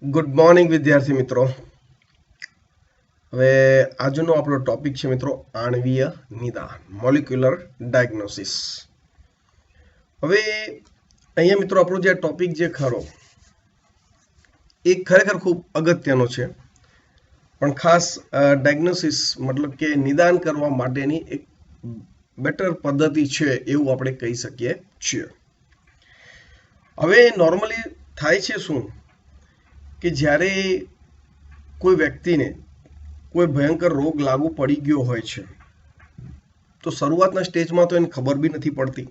Good morning વિદ્યાર્થી મિત્રો. હવે આજનો આપણો ટોપિક છે મિત્રો આણ્વીય નિદાન, મોલિક્યુલર ડાયગ્નોસિસ. હવે અહીંયા મિત્રો આપણો જે ટોપિક જે ખરો એ ખરેખર ખૂબ અગત્યનો છે, પણ ખાસ ડાયગ્નોસિસ મતલબ કે નિદાન કરવા માટેની એક બેટર પદ્ધતિ છે એવું આપણે કહી શકીએ છીએ. હવે નોર્મલી થાય છે શું કે જ્યારે કોઈ વ્યક્તિને કોઈ ભયંકર રોગ લાગુ પડી ગયો હોય છે તો શરૂઆતના સ્ટેજમાં તો એને ખબર બી નથી પડતી,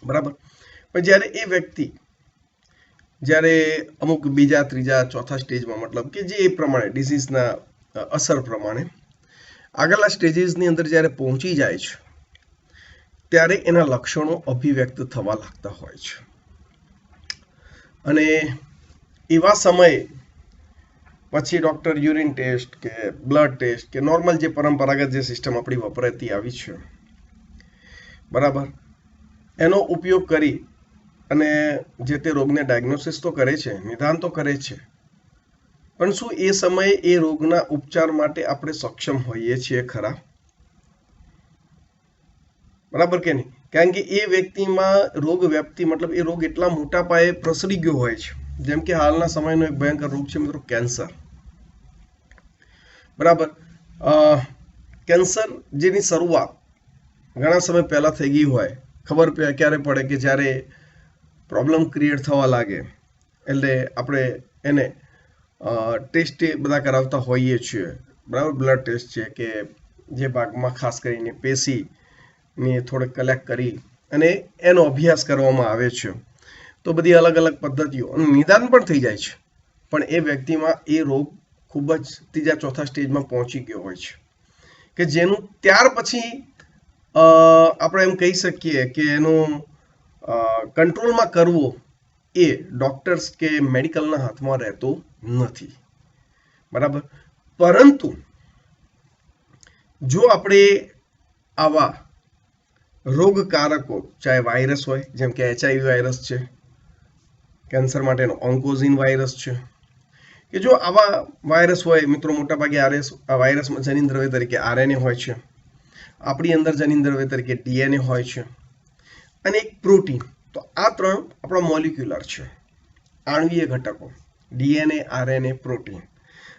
બરાબર. પણ જ્યારે એ વ્યક્તિ જ્યારે અમુક બીજા ત્રીજા ચોથા સ્ટેજમાં મતલબ કે જે એ પ્રમાણે ડિઝીઝના અસર પ્રમાણે આગળના સ્ટેજીસની અંદર જ્યારે પહોંચી જાય છે ત્યારે એના લક્ષણો અભિવ્યક્ત થવા લાગતા હોય છે. અને એવા સમયે પછી ડૉક્ટર યુરિન ટેસ્ટ કે બ્લડ ટેસ્ટ કે નોર્મલ જે પરંપરાગત જે સિસ્ટમ આપણી વપરાતી આવી છે, બરાબર, એનો ઉપયોગ કરી અને જે તે રોગને ડાયગ્નોસિસ તો કરે છે, નિદાન તો કરે છે, પણ શું એ સમયે એ રોગના ઉપચાર માટે આપણે સક્ષમ હોઈએ છીએ ખરા? બરાબર કે નહીં? કારણ કે એ વ્યક્તિમાં રોગ વ્યાપ્તિ મતલબ એ રોગ એટલા મોટા પાયે પ્રસરી ગયો હોય છે. જેમ કે હાલના સમયનો એક ભયંકર રોગ છે મિત્રો કેન્સર, બરાબર. કેન્સર જેની શરૂઆત ઘણા સમય પહેલા થઈ ગઈ હોય, ખબર ક્યારે પડે કે જ્યારે પ્રોબ્લેમ ક્રિએટ થવા લાગે એટલે આપણે એને ટેસ્ટ બધા કરાવતા હોઈએ છીએ, બરાબર. બ્લડ ટેસ્ટ છે કે જે ભાગમાં ખાસ કરીને પેશીને થોડે કલેક્ટ કરી અને એનો અભ્યાસ કરવામાં આવે છે. તો બધી અલગ અલગ પદ્ધતિઓ અને નિદાન પણ થઈ જાય છે, પણ એ વ્યક્તિમાં એ રોગ ખૂબ જ ત્રીજા ચોથા સ્ટેજમાં પહોંચી ગયો હોય છે કે જેનું ત્યાર પછી આપણે એમ કહી શકીએ કે એનું કંટ્રોલમાં કરવું એ ડોક્ટર્સ કે મેડિકલના હાથમાં રહેતું નથી, બરાબર. પરંતુ જો આપણે આવા રોગકારકો, ચાહે વાયરસ હોય જેમ કે HIV વાયરસ છે, કેન્સર માટેનો ઓન્કોઝિન વાયરસ છે, કે જો આવા વાયરસ હોય મિત્રો, મોટાભાગે આ વાયરસમાં જનીન દ્રવ્ય તરીકે RNA હોય છે, આપણી અંદર જનીન દ્રવ્ય તરીકે DNA હોય છે, અને એક પ્રોટીન. તો આ ત્રણ આપણા મોલિક્યુલર છે, આણ્વીય ઘટકો, DNA, RNA, પ્રોટીન,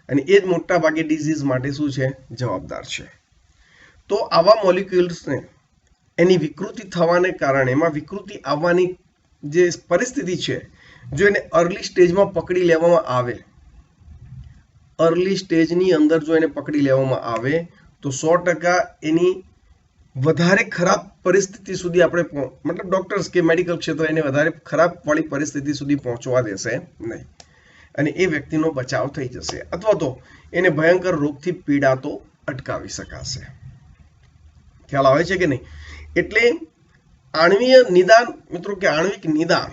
અને એ જ મોટા ભાગે ડિઝીઝ માટે શું છે, જવાબદાર છે. તો આવા મોલિક્યુલ્સને એની વિકૃતિ થવાને કારણે, એમાં વિકૃતિ આવવાની જે પરિસ્થિતિ છે, જો એને અર્લી સ્ટેજમાં પકડી લેવામાં આવે, અર્લી સ્ટેજની અંદર જો એને પકડી લેવામાં આવે તો 100% એની વધારે ખરાબ પરિસ્થિતિ સુધી આપણે મતલબ ડોક્ટર્સ કે મેડિકલ ક્ષેત્ર એને વધારે ખરાબ વાળી પરિસ્થિતિ સુધી પહોંચવા દેશે નહીં, અને એ વ્યક્તિનો બચાવ થઈ જશે અથવા તો એને ભયંકર રોગથી પીડાતો અટકાવી શકાશે. ખ્યાલ આવે છે કે નહીં? એટલે આણ્વીય નિદાન મિત્રો કે આણ્વિક નિદાન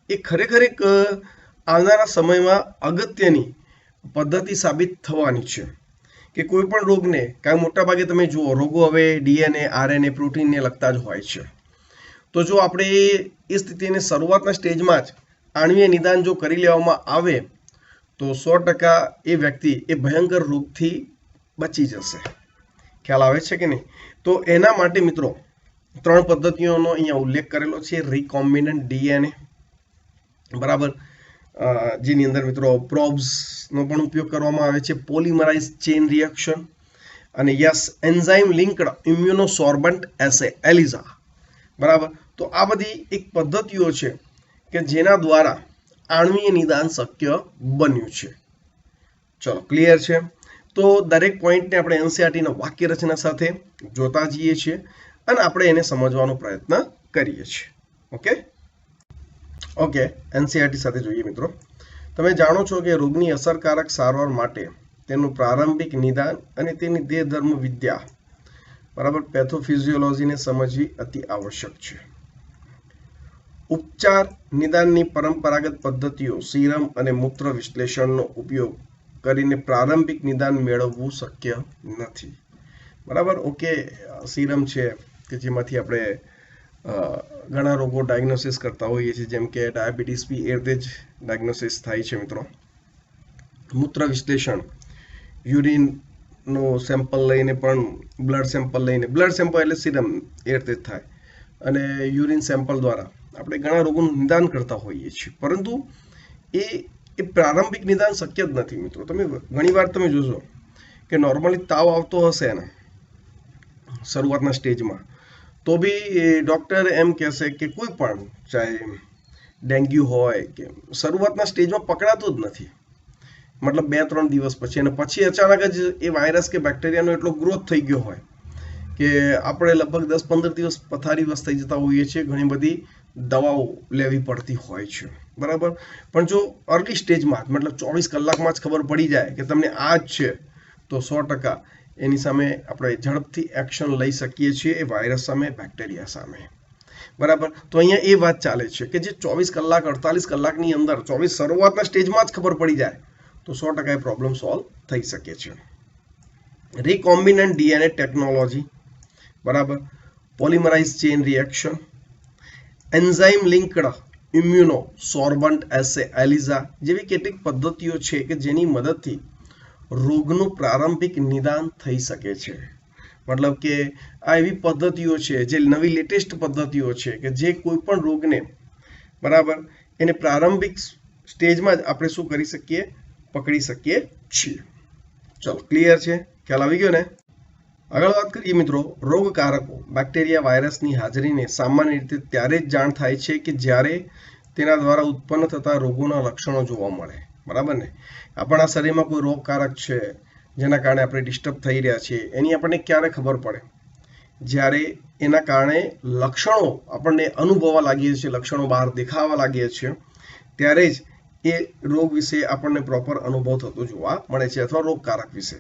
એ ખરેખર એક આવનારા સમયમાં અગત્યની પદ્ધતિ સાબિત થવાની છે કે કોઈ પણ રોગને, કારણ મોટા ભાગે તમે જુઓ રોગો હવે DNA, RNA, પ્રોટીનને લગતા જ હોય છે. તો જો આપણે એ સ્થિતિને શરૂઆતના સ્ટેજમાં જ આણ્વીય નિદાન જો કરી લેવામાં આવે તો 100% એ વ્યક્તિ એ ભયંકર રોગથી બચી જશે. ખ્યાલ આવે છે કે નહીં? તો એના માટે મિત્રો ત્રણ પદ્ધતિઓનો અહીંયા ઉલ્લેખ કરેલો છે. રિકોમ્બિનન્ટ DNA, બરાબર, જેની અંદર મિત્રો પ્રોબ્સનો પણ ઉપયોગ કરવામાં આવે છે, પોલિમરાઇઝ ચેઇન રિએક્શન, અને યસ એન્ઝાઇમ લિંક્ડ ઇમ્યુનોસોર્બન્ટ એસે, ELISA, બરાબર. તો આ બધી એક પદ્ધતિઓ છે કે જેના દ્વારા આણ્વીય નિદાન શક્ય બન્યું છે. ચલો, ક્લિયર છે? તો દરેક પોઈન્ટને આપણે NCERTના વાક્ય રચના સાથે જોતા જઈએ છીએ અને આપણે એને સમજવાનો પ્રયત્ન કરીએ છીએ. ઓકે, NCERT સાથે જોઈએ મિત્રો. તમે જાણો છો કે રોગની અસરકારક સારવાર માટે તેનું પ્રારંભિક નિદાન અને તેની દેહધર્મ વિદ્યા, બરાબર, પેથોફિઝિયોલોજીને સમજવી અતિ આવશ્યક છે. ઉપચાર નિદાનની પરંપરાગત પદ્ધતિઓ સીરમ અને મૂત્ર વિશ્લેષણનો ઉપયોગ કરીને પ્રારંભિક નિદાન મેળવવું શક્ય નથી, બરાબર. ઓકે, સીરમ છે કે જેમાંથી આપણે ઘણા રોગો ડાયગ્નોસિસ કરતા હોઈએ છીએ, જેમ કે ડાયાબિટીસ બી એ રીતે જ ડાયગ્નોસિસ થાય છે મિત્રો. મૂત્ર વિશ્લેષણ, યુરિનનો સેમ્પલ લઈને પણ બ્લડ સેમ્પલ એટલે સિરમ એ રીતે થાય, અને યુરિન સેમ્પલ દ્વારા આપણે ઘણા રોગોનું નિદાન કરતા હોઈએ છીએ. પરંતુ એ પ્રારંભિક નિદાન શક્ય જ નથી મિત્રો. તમે ઘણીવાર તમે જોશો કે નોર્મલી તાવ આવતો હશે ને શરૂઆતના સ્ટેજમાં, તો બી ડૉક્ટર એમ કહેશે કે કોઈ પણ ચાહે ડેન્ગ્યુ હોય કે શરૂઆતના સ્ટેજમાં પકડાતું જ નથી, મતલબ 2-3 દિવસ પછી, અને પછી અચાનક જ એ વાયરસ કે બેક્ટેરિયાનો એટલો ગ્રોથ થઈ ગયો હોય કે આપણે લગભગ 10-15 દિવસ પથારીવશ થઈ જતા હોઈએ છીએ. ઘણી બધી દવાઓ લેવી પડતી હોય છે, બરાબર. પણ જો અર્લી સ્ટેજમાં મતલબ 24 કલાકમાં જ ખબર પડી જાય કે તમને આ જ છે, તો 100% એની સામે આપણે ઝડપથી એક્શન લઈ શકીએ છીએ, એ વાયરસ સામે, બેક્ટેરિયા સામે, બરાબર. તો અહીંયા એ વાત ચાલે છે કે જે 24 કલાક 48 કલાકની અંદર 24 શરૂઆતના સ્ટેજમાં જ ખબર પડી જાય તો 100% એ પ્રોબ્લેમ સોલ્વ થઈ શકે છે. રિકોમ્બિનન્ટ ડીએનએ ટેકનોલોજી, બરાબર, polymerase chain reaction, enzyme linked immunosorbent assay ELISA જેવી કેટલીક પદ્ધતિઓ છે કે જેની મદદથી રોગનું પ્રારંભિક નિદાન થઈ શકે છે. મતલબ કે આ એવી પદ્ધતિઓ છે, જે નવી લેટેસ્ટ પદ્ધતિઓ છે કે જે કોઈ પણ રોગને, બરાબર, એને પ્રારંભિક સ્ટેજમાં જ આપણે શું કરી શકીએ, પકડી શકીએ છીએ. ચલો, ક્લિયર છે, ખ્યાલ આવી ગયો ને. આગળ વાત કરીએ મિત્રો, રોગકારકો બેક્ટેરિયા વાયરસની હાજરીને સામાન્ય રીતે ત્યારે જ જાણ થાય છે કે જ્યારે તેના દ્વારા ઉત્પન્ન થતા રોગોના લક્ષણો જોવા મળે, બરાબર ને. આપણા શરીરમાં કોઈ રોગકારક છે જેના કારણે આપણે ડિસ્ટર્બ થઈ રહ્યા છીએ, એની આપણને ક્યારે ખબર પડે, જ્યારે એના કારણે લક્ષણો આપણને અનુભવવા લાગીએ છીએ, લક્ષણો બહાર દેખાવા લાગીએ છીએ, ત્યારે જ એ રોગ વિશે આપણને પ્રોપર અનુભવ થતો જોવા મળે છે, અથવા રોગકારક વિશે.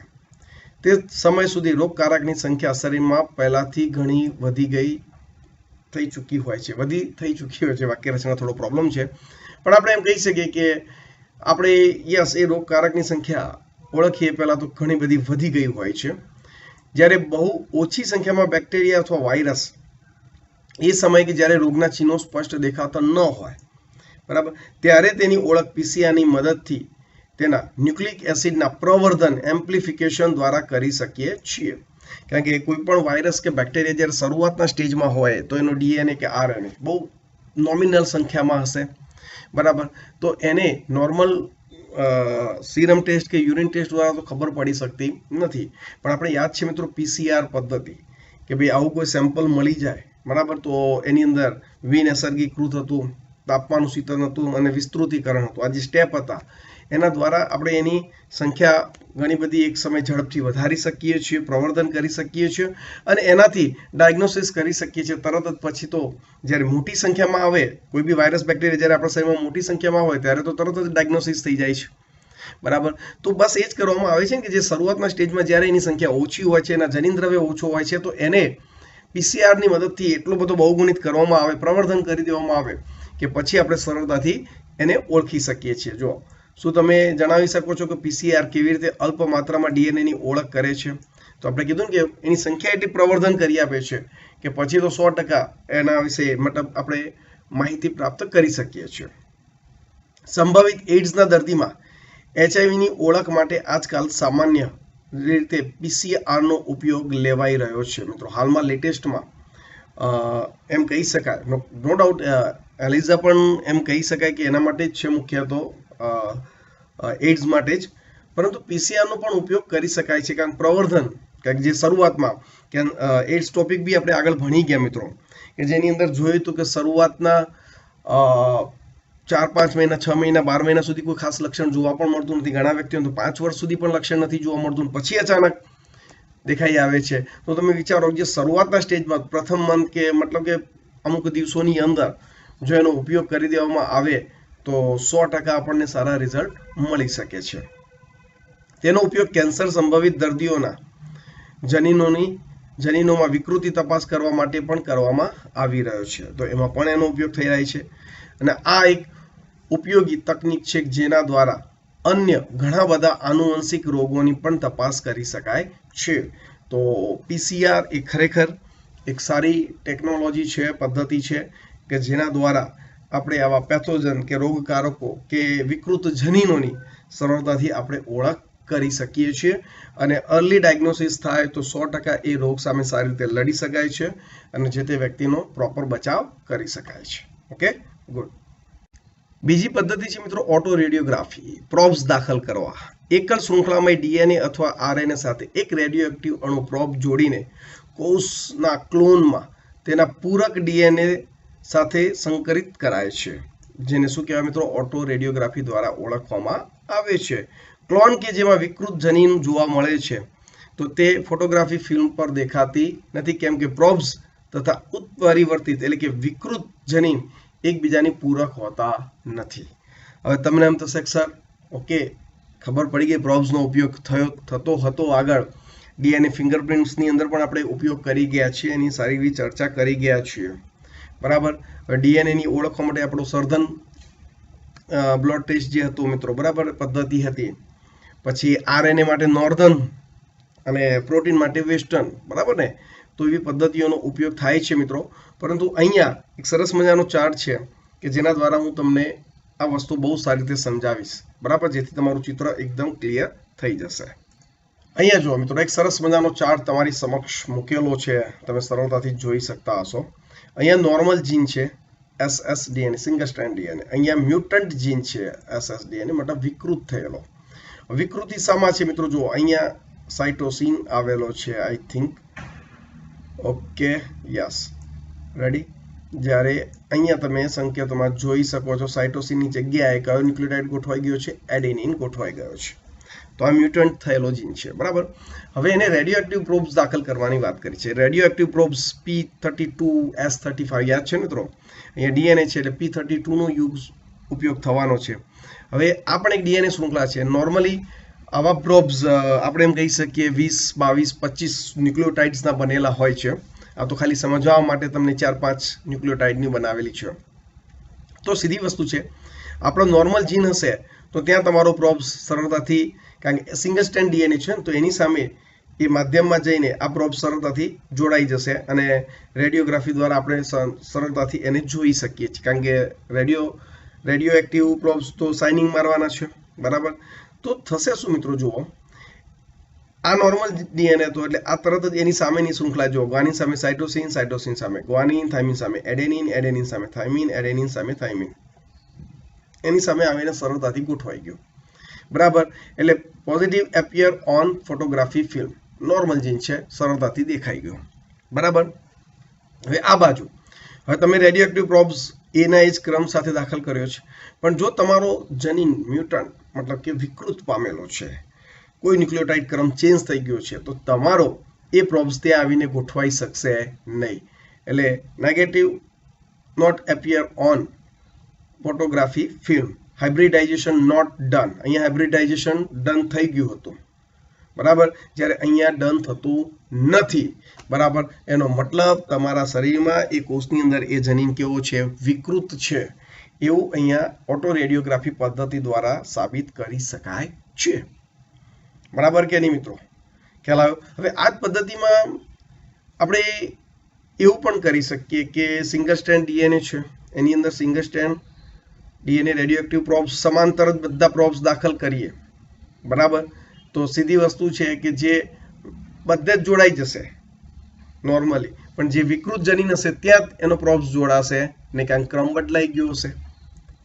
તે સમય સુધી રોગકારકની સંખ્યા શરીરમાં પહેલાથી ઘણી થઈ ચૂકી હોય છે. વાક્ય રચના થોડો પ્રોબ્લેમ છે, પણ આપણે એમ કહી શકીએ કે આપણે એ રોગકારકની સંખ્યા ઓળખીએ પહેલા તો ઘણી બધી વધી ગઈ હોય છે. જ્યારે બહુ ઓછી સંખ્યામાં બેક્ટેરિયા અથવા વાયરસ એ સમય કે જ્યારે રોગના ચિહ્નો સ્પષ્ટ દેખાતા ન હોય, બરાબર, ત્યારે તેની ઓળખ પીસીઆરની મદદથી તેના ન્યુક્લિક એસિડના પ્રવર્ધન એમ્પ્લિફિકેશન દ્વારા કરી શકીએ છીએ. કારણ કે કોઈ પણ વાયરસ કે બેક્ટેરિયા જ્યારે શરૂઆતના સ્ટેજમાં હોય તો એનો ડીએનએ કે આરએનએ બહુ નોમિનલ સંખ્યામાં હશે, બરાબર. તો એને નોર્મલ સીરમ ટેસ્ટ કે યુરિન ટેસ્ટ દ્વારા તો ખબર પડી શકતી નથી. પણ આપણે યાદ છે મિત્રો પીસીઆર પદ્ધતિ, કે ભાઈ આવું કોઈ સેમ્પલ મળી જાય, બરાબર, તો એની અંદર વિનૈસર્ગીકૃત હતું, તાપમાન શીતન હતું અને વિસ્તૃતીકરણ હતું. આ જે સ્ટેપ હતા એના દ્વારા આપણે એની સંખ્યા ઘણી બધી એક સમય ઝડપથી વધારી શકીએ છીએ, પ્રવર્ધન કરી શકીએ છીએ, અને એનાથી ડાયગ્નોસિસ કરી શકીએ છીએ તરત જ. પછી તો જ્યારે મોટી સંખ્યામાં આવે કોઈ બી વાયરસ બેક્ટેરિયા, જ્યારે આપણા શરીરમાં મોટી સંખ્યામાં હોય ત્યારે તો તરત જ ડાયગ્નોસિસ થઈ જાય છે, બરાબર. તો બસ એ જ કરવામાં આવે છે કે જે શરૂઆતના સ્ટેજમાં જ્યારે એની સંખ્યા ઓછી હોય છે, એના જનીનદ્રવ્ય ઓછો હોય છે, તો એને પીસીઆરની મદદથી એટલો બધો બહુગુણિત કરવામાં આવે, પ્રવર્ધન કરી દેવામાં આવે કે પછી આપણે સરળતાથી એને ઓળખી શકીએ છીએ. જો શું તમે જણાવી શકો છો કે પીસીઆર કેવી રીતે અલ્પ માત્રામાં ડીએનએની ઓળખ કરે છે? તો આપણે કીધું ને કે એની સંખ્યા એટલી પ્રવર્ધન કરી આપે છે કે પછી તો 100% એના વિશે મતલબ આપણે માહિતી પ્રાપ્ત કરી શકીએ છીએ. સંભવિત એઇડ્સના દર્દીમાં એચઆઈવીની ઓળખ માટે આજકાલ સામાન્ય રીતે પીસીઆરનો ઉપયોગ લેવાઈ રહ્યો છે મિત્રો. હાલમાં લેટેસ્ટમાં એમ કહી શકાય, નો ડાઉટ એલિઝા પણ એમ કહી શકાય કે એના માટે જ છે મુખ્ય, તો એઇડ્સ માટે જ, પરંતુ પીસીઆરનો પણ ઉપયોગ કરી શકાય છે. કારણ પ્રવર્ધન કે જે શરૂઆતમાં કે એઇડ્સ ટોપિક બી આપણે આગળ ભણી ગયા મિત્રો, કે જેની અંદર જોયું હતું કે શરૂઆતના 4-5 મહિના, 6 મહિના, 12 મહિના સુધી કોઈ ખાસ લક્ષણ જોવા પણ મળતું નથી. ઘણા વ્યક્તિઓને તો 5 વર્ષ સુધી પણ લક્ષણ નથી જોવા મળતું, પછી અચાનક દેખાઈ આવે છે. તો તમે વિચારો જે શરૂઆતના સ્ટેજમાં પ્રથમ મંથ કે મતલબ કે અમુક દિવસોની અંદર જો એનો ઉપયોગ કરી દેવામાં આવે તો 100% આપણને સારા રિઝલ્ટ મળી શકે છે. તેનો ઉપયોગ કેન્સર સંભવિત દર્દીઓના જનીનોમાં વિકૃતિ તપાસ કરવા માટે પણ કરવામાં આવી રહ્યો છે. તો એમાં પણ એનો ઉપયોગ થઈ રહ્યો છે, અને આ એક ઉપયોગી તકનીક છે જેના દ્વારા અન્ય ઘણા બધા આનુવંશિક રોગોની પણ તપાસ કરી શકાય છે. તો પીસીઆર એ ખરેખર એક સારી ટેકનોલોજી છે, પદ્ધતિ છે કે જેના દ્વારા આપણે આવા પેથોજન કે રોગકારકો કે વિકૃત જનીનોની સરળતાથી આપણે ઓળખ કરી શકીએ છીએ અને અર્લી ડાયગ્નોસિસ થાય તો 100% એ રોગ સામે સારી રીતે લડી શકાય છે અને જે તે વ્યક્તિનો પ્રોપર બચાવ કરી શકાય છે. Okay, good. બીજી પદ્ધતિ છે મિત્રો ઓટો રેડિયોગ્રાફી. પ્રોબ્સ દાખલ કરવા. એકલ શૃંખલામાં ડીએનએ અથવા આરએનએ સાથે એક રેડિયોએક્ટિવ અણુ પ્રોબ જોડીને કોષના ક્લોનમાં તેના પૂરક ડીએનએ સાથે સંકરિત કરાય છે, જેને શું કહેવાય મિત્રો? ઓટો રેડિયોગ્રાફી દ્વારા ઓળખવામાં આવે છે. ક્લોન કે જેમાં વિકૃત જનીન જોવા મળે છે તો તે ફોટોગ્રાફી ફિલ્મ પર દેખાતી નથી, કેમ કે પ્રોબ્સ તથા ઉત્પરિવર્તિત એટલે કે વિકૃત જનીન એકબીજાની પૂરક હોતા નથી. હવે તમને એમ થશે સર ઓકે ખબર પડી ગઈ પ્રોબ્સનો ઉપયોગ થતો હતો આગળ ડીએનએ ફિંગરપ્રિન્ટ્સની અંદર પણ આપણે ઉપયોગ કરી ગયા છીએ, એની સારી એવી ચર્ચા કરી ગયા છીએ. બરાબર. ડીએનએની ઓળખવા માટે આપણો સર્ધન બ્લડ ટેસ્ટ જે હતું મિત્રો, બરાબર, પદ્ધતિ હતી. પછી આરએનએ માટે નોર્ધન અને પ્રોટીન માટે વેસ્ટર્ન, બરાબર ને? તો એવી પદ્ધતિઓનો ઉપયોગ થાય છે મિત્રો. પરંતુ અહીંયા એક સરસ મજાનો ચાર્ટ છે કે જેના દ્વારા હું તમને આ વસ્તુ બહુ સારી રીતે સમજાવીશ, બરાબર, જેથી તમારું ચિત્ર એકદમ ક્લિયર થઈ જશે. અહીંયા જુઓ મિત્રો, એક સરસ મજાનો ચાર્ટ તમારી સમક્ષ મૂકેલો છે, તમે સરળતાથી જોઈ શકતા હશો. અહીંયા નોર્મલ જીન છે SSDNA, સિંગલ સ્ટ્રેન્ડ ડીએનએ. અહીંયા મ્યુટન્ટ જીન છે SSDNA, મતલબ વિકૃત થયેલો. વિકૃતિ શામાં છે મિત્રો? જુઓ અહીંયા સાઇટોસિન આવેલો છે, I think. Okay, yes, ready. જ્યારે અહીંયા તમે સંકેતોમાં જોઈ શકો છો સાઇટોસિનની જગ્યાએ કયો ન્યુક્લિયોટાઇડ ગોઠવાઈ ગયો છે? એડેનિન ગોઠવાઈ ગયો છે. તો આ મ્યુટન્ટ થયેલો જીન છે, બરાબર. હવે એને રેડિયોએક્ટિવ પ્રોબ્સ દાખલ કરવાની વાત કરી છે. રેડિયોએક્ટિવ પ્રોબ્સ P32S35 યાદ છે મિત્રો? અહીંયા ડીએનએ છે એટલે P32 નો ઉપયોગ થવાનો છે. હવે આ પણ એક ડીએનએ શૃંખલા છે. નોર્મલી આવા પ્રોબ્સ આપણે એમ કહી શકીએ 20, 22, 25 ન્યુક્લિયોટાઇડ્સના બનેલા હોય છે. આ તો ખાલી સમજવા માટે તમને 4-5 ન્યુક્લિયોટાઇડની બનાવેલી છે. તો સીધી વસ્તુ છે, આપણો નોર્મલ જીન હશે તો ત્યાં તમારો પ્રોબ્સ સરળતાથી, કારણ કે સિંગલ સ્ટ્રેન્ડ ડીએનએ છે તો એની સામે એ માધ્યમમાં જઈને આ પ્રોબ્સ સરળતાથી જોડાઈ જશે અને રેડિયોગ્રાફી દ્વારા આપણે સરળતાથી એને જોઈ શકીએ છીએ, કારણ કે રેડિયોએક્ટિવ પ્રોબ્સ તો શાઇનિંગ મારવાના છે, બરાબર. તો થશે શું મિત્રો? જુઓ, આ નોર્મલ ડીએનએ તો એટલે આ તરત જ એની સામેની શૃંખલા જુઓ. ગ્વાનિન સામે સાઇટોસિન, સાઇટોસિન સામે ગ્વાનિન, થાઇમિન સામે એડેનિન, એડેનિન સામે થાઇમિન, એડેનિન સામે થાઇમિન, એની સામે આવીને સરળતાથી ગોઠવાઈ ગયું, બરાબર. એટલે positive appear on photography film, normal gene છે, સરળતાથી દેખાઈ ગયું, બરાબર. હવે આ બાજુ હવે તમે રેડિયોએક્ટિવ પ્રોબ્સ એના જ ક્રમ સાથે દાખલ કર્યો છે, પણ જો તમારો જનીન મ્યુટન્ટ મતલબ કે વિકૃત પામેલો છે, કોઈ ન્યુક્લિયોટાઇડ ક્રમ ચેન્જ થઈ ગયો છે, તો તમારો એ પ્રોબ્સ ત્યાં આવીને ગોઠવાઈ શકશે નહીં. એટલે negative not appear on photography film, hybridization not done. અહીંયા હાઇબ્રિડાઇઝેશન ડન થઈ ગયું હતું, બરાબર, જ્યારે અહીંયા ડન થતું નથી, બરાબર. એનો મતલબ તમારા શરીરમાં એ કોષની અંદર એ જનીન કેવો છે? વિકૃત છે, એવું અહીંયા ઓટો રેડિયોગ્રાફી પદ્ધતિ દ્વારા સાબિત કરી શકાય છે, બરાબર કે નહીં મિત્રો? ખ્યાલ આવ્યો? હવે આ જ પદ્ધતિમાં આપણે એવું પણ કરી શકીએ કે સિંગલ સ્ટ્રેન્ડ ડીએનએ છે, એની અંદર single strand DNA radioactive probes સમાંતર જ બધા પ્રોબ્સ દાખલ કરીએ, બરાબર. તો સીધી વસ્તુ છે કે જે બધે જ જોડાઈ જશે નોર્મલી, પણ જે વિકૃત જનીન હશે ત્યાં એનો પ્રોબ્સ જોડાશે ને, કારણ ક્રમ બદલાઈ ગયો હશે,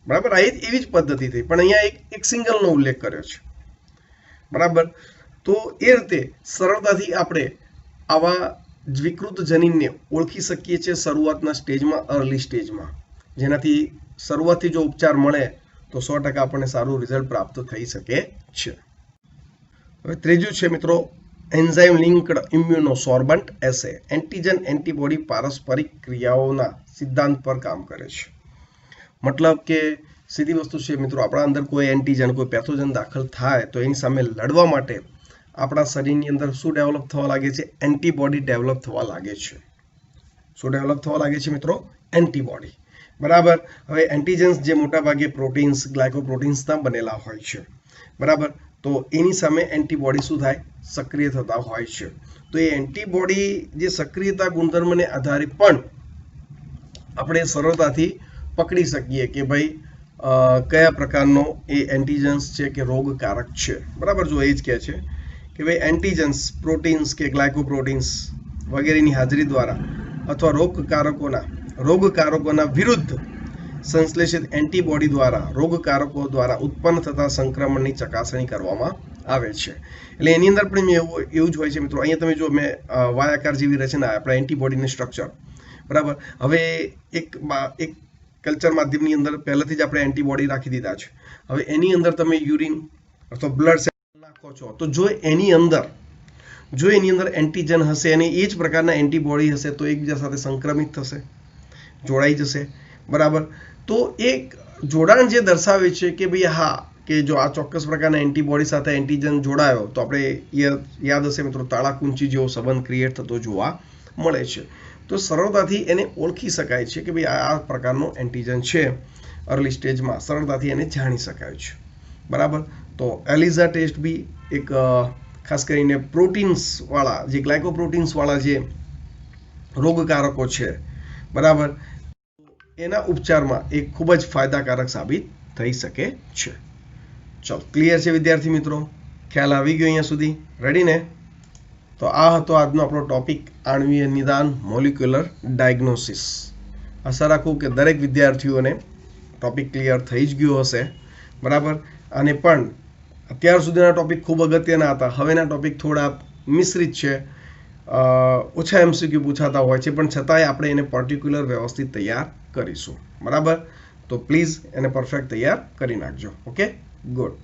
બરાબર. આ એવી જ પદ્ધતિ થઈ, પણ અહીંયા એક સિંગલનો ઉલ્લેખ કર્યો છે, બરાબર. તો એ રીતે સરળતાથી આપણે આવા વિકૃત જનીનને ઓળખી શકીએ છીએ શરૂઆતના સ્ટેજમાં, અર્લી સ્ટેજમાં, જેનાથી શરૂઆતથી જો ઉપચાર મળે તો 100% આપણને સારું રિઝલ્ટ પ્રાપ્ત થઈ શકે છે. હવે ત્રીજું છે મિત્રો એન્ઝાઇમ લિંક્ડ ઇમ્યુનોસોર્બન્ટ એસે. એન્ટીજન એન્ટીબોડી પારસ્પરિક ક્રિયાઓના સિદ્ધાંત પર કામ કરે છે. મતલબ કે સીધી વસ્તુ છે મિત્રો, આપણા અંદર કોઈ એન્ટીજન, કોઈ પેથોજન દાખલ થાય તો એની સામે લડવા માટે આપણા શરીરની અંદર શું ડેવલપ થવા લાગે છે? એન્ટીબોડી ડેવલપ થવા લાગે છે. શું ડેવલપ થવા લાગે છે મિત્રો? એન્ટીબોડી, બરાબર. હવે એન્ટીજન્સ જે મોટા ભાગે પ્રોટીન્સ, ગ્લાયકોપ્રોટીન્સના બનેલા હોય છે, બરાબર. તો એની સામે એન્ટીબોડી શું થાય? સક્રિય થતા હોય છે. તો એ એન્ટીબોડી જે સક્રિયતા ગુણધર્મને આધારે પણ આપણે સરળતાથી પકડી શકીએ કે ભાઈ કયા પ્રકારનો એ એન્ટીજન્સ છે કે રોગકારક છે. બરાબર, જો એ જ કહે છે કે ભાઈ એન્ટીજન્સ પ્રોટીન્સ કે ગ્લાયકોપ્રોટીન્સ વગેરેની હાજરી દ્વારા અથવા રોગકારકોના વિરુદ્ધ સંશ્લેષિત એન્ટીબોડી દ્વારા રોગકારકો દ્વારા ઉત્પન્ન થતા સંક્રમણની ચકાસણી કરવામાં આવે છે. એટલે એની અંદર પણ એવું જ હોય છે મિત્રો. અહીંયા તમે જો મેં વાયાકાર જેવી રચના આપણા એન્ટીબોડીની સ્ટ્રક્ચર, બરાબર. હવે એક કલ્ચર માધ્યમની અંદર પહેલાથી જ આપણે એન્ટીબોડી રાખી દીધા છે. હવે એની અંદર તમે યુરિન અથવા બ્લડ સેમ્પલ નાખો છો તો જો એની અંદર એન્ટીજન હશે અને એ જ પ્રકારના એન્ટીબોડી હશે તો એકબીજા સાથે સંક્રમિત થશે, જોડાઈ જશે, બરાબર. તો એક જોડાણ જે દર્શાવે છે કે ભાઈ હા કે જો આ ચોક્કસ પ્રકારના એન્ટીબોડી સાથે એન્ટીજન જોડાયો તો આપણે યાદ હશે મિત્રો તાળાકુંચી જેવો સંબંધ ક્રિએટ થતો જોવા મળે છે. તો સરળતાથી એને ઓળખી શકાય છે કે ભાઈ આ પ્રકારનો એન્ટીજન છે. અર્લી સ્ટેજમાં સરળતાથી એને જાણી શકાય છે, બરાબર. તો એલિઝા ટેસ્ટ બી એક ખાસ કરીને પ્રોટીન્સવાળા જે ગ્લાયકોપ્રોટીન્સવાળા જે રોગકારકો છે, બરાબર, એના ઉપચારમાં એ ખૂબ જ ફાયદાકારક સાબિત થઈ શકે છે. ચલો, ક્લિયર છે વિદ્યાર્થી મિત્રો? ખ્યાલ આવી ગયો અહીંયા સુધી? રેડી ને? તો આ હતો આજનો આપણો ટોપિક, આણ્વીય નિદાન, મોલિક્યુલર ડાયગ્નોસિસ. આશા રાખું કે દરેક વિદ્યાર્થીઓને ટોપિક ક્લિયર થઈ જ ગયો હશે, બરાબર. અને પણ અત્યાર સુધીના ટોપિક ખૂબ અગત્યના હતા. હવેના ટોપિક થોડા મિશ્રિત છે, ઓછા MCQ પૂછાતા હોય છે, પણ છતાંય આપણે એને પર્ટિક્યુલર વ્યવસ્થિત તૈયાર કરીશું, બરાબર. તો પ્લીઝ એને પરફેક્ટ તૈયાર કરી નાખજો. Okay, good.